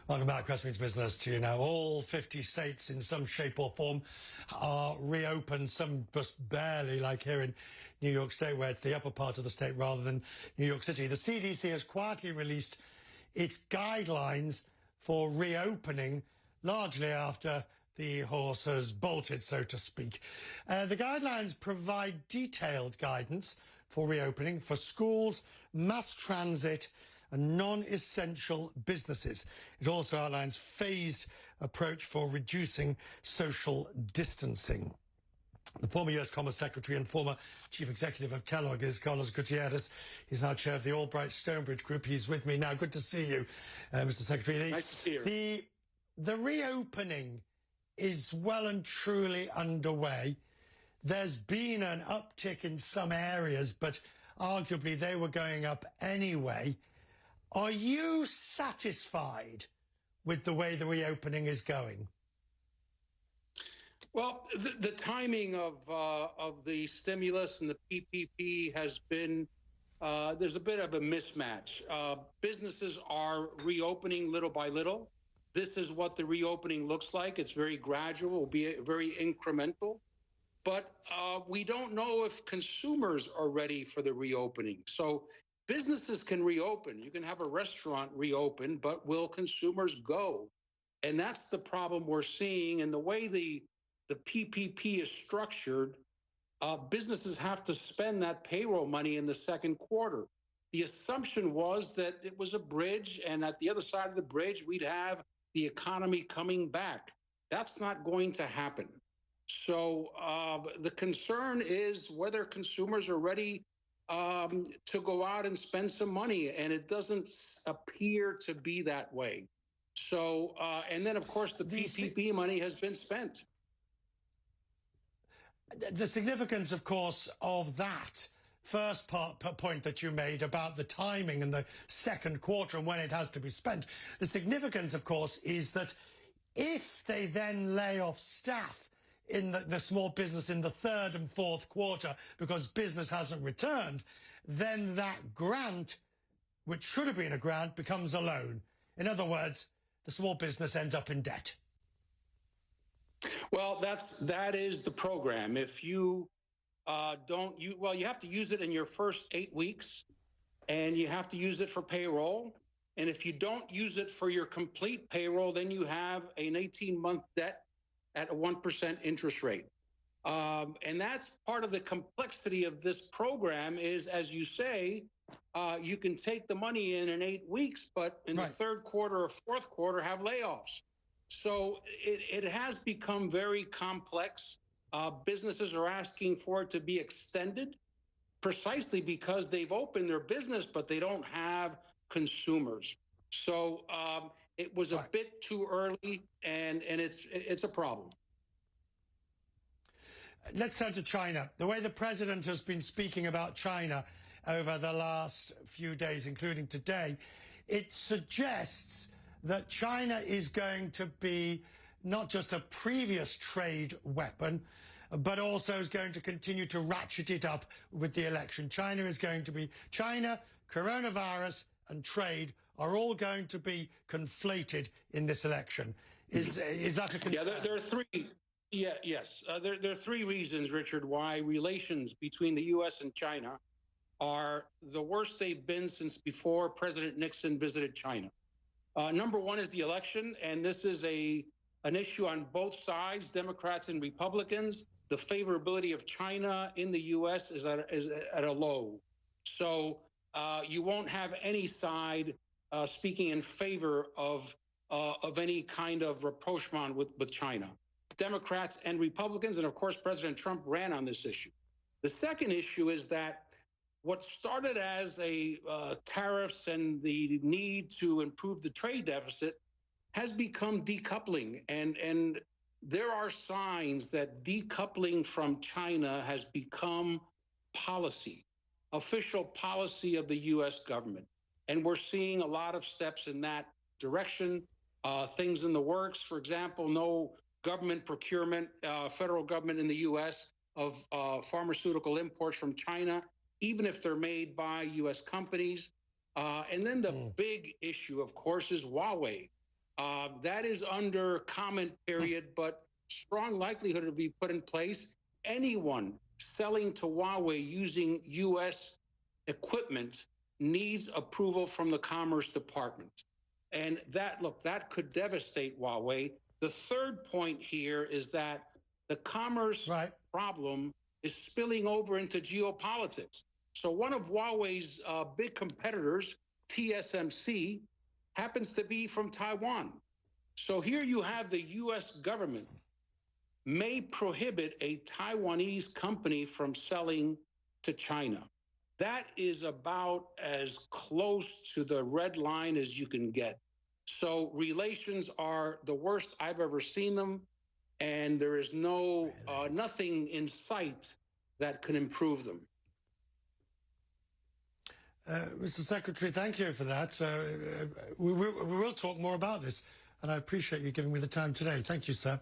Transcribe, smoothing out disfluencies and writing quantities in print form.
Welcome back, West Meets Business to you now. All 50 states in some shape or form are reopened, some just barely, like here in New York State, where it's the upper part of the state rather than New York City. The CDC has quietly released its guidelines for reopening, largely after the horse has bolted, so to speak. The guidelines provide detailed guidance for reopening for schools, mass transit, and non-essential businesses. It also outlines phased approach for reducing social distancing. The former U.S. Commerce Secretary and former Chief Executive of Kellogg is Carlos Gutierrez. He's now chair of the Albright Stonebridge Group. He's with me now. Good to see you, Mr. Secretary. Nice to see you. The reopening is well and truly underway. There's been an uptick in some areas, but arguably they were going up anyway. Are you satisfied with the way the reopening is going? Well, the timing of the stimulus and the PPP has been, there's a bit of a mismatch. Businesses are reopening little by little. This is what the reopening looks like. It's very gradual, will be very incremental. But we don't know if consumers are ready for the reopening. So businesses can reopen. You can have a restaurant reopen, but will consumers go? And that's the problem we're seeing. And the way the PPP is structured, businesses have to spend that payroll money in the second quarter. The assumption was that it was a bridge, and at the other side of the bridge, we'd have the economy coming back. That's not going to happen. So the concern is whether consumers are ready to go out and spend some money, and it doesn't appear to be that way. So, and then, of course, the PPP money has been spent. The significance, of course, of that first point that you made about the timing and the second quarter and when it has to be spent, the significance, of course, is that if they then lay off staff in the small business in the third and fourth quarter because business hasn't returned, then that grant, which should have been a grant, becomes a loan. In other words, the small business ends up in debt. Well, that is the program. If you you have to use it in your first 8 weeks, and you have to use it for payroll. And if you don't use it for your complete payroll, then you have an 18-month debt at a 1% interest rate. And that's part of the complexity of this program is, as you say, you can take the money in 8 weeks, but in the third quarter or fourth quarter have layoffs. So it has become very complex. Businesses are asking for it to be extended precisely because they've opened their business, but they don't have consumers. So it was a bit too early, and it's a problem. Let's turn to China. The way the president has been speaking about China over the last few days, including today, it suggests that China is going to be not just a previous trade weapon, but also is going to continue to ratchet it up with the election. China, coronavirus, and trade are all going to be conflated in this election. Is that a concern? Yeah, there are three. Yes. There are three reasons, Richard, why relations between the U.S. and China are the worst they've been since before President Nixon visited China. Number one is the election, and this is an issue on both sides, Democrats and Republicans. The favorability of China in the U.S. is at a low. So you won't have any side speaking in favor of any kind of rapprochement with China. Democrats and Republicans, and of course, President Trump ran on this issue. The second issue is that what started as tariffs and the need to improve the trade deficit has become decoupling. And there are signs that decoupling from China has become policy, official policy of the U.S. government. And we're seeing a lot of steps in that direction, things in the works. For example, no government procurement, federal government in the U.S. of pharmaceutical imports from China, even if they're made by U.S. companies. And then the big issue, of course, is Huawei. That is under comment period, but strong likelihood to be put in place. Anyone selling to Huawei using U.S. equipment needs approval from the Commerce Department. And that, look, that could devastate Huawei. The third point here is that the commerce problem is spilling over into geopolitics. So one of Huawei's big competitors, TSMC, happens to be from Taiwan. So here you have the U.S. government may prohibit a Taiwanese company from selling to China. That is about as close to the red line as you can get. So relations are the worst I've ever seen them, and there is nothing in sight that can improve them. Mr. Secretary, thank you for that. We will talk more about this, and I appreciate you giving me the time today. Thank you, sir.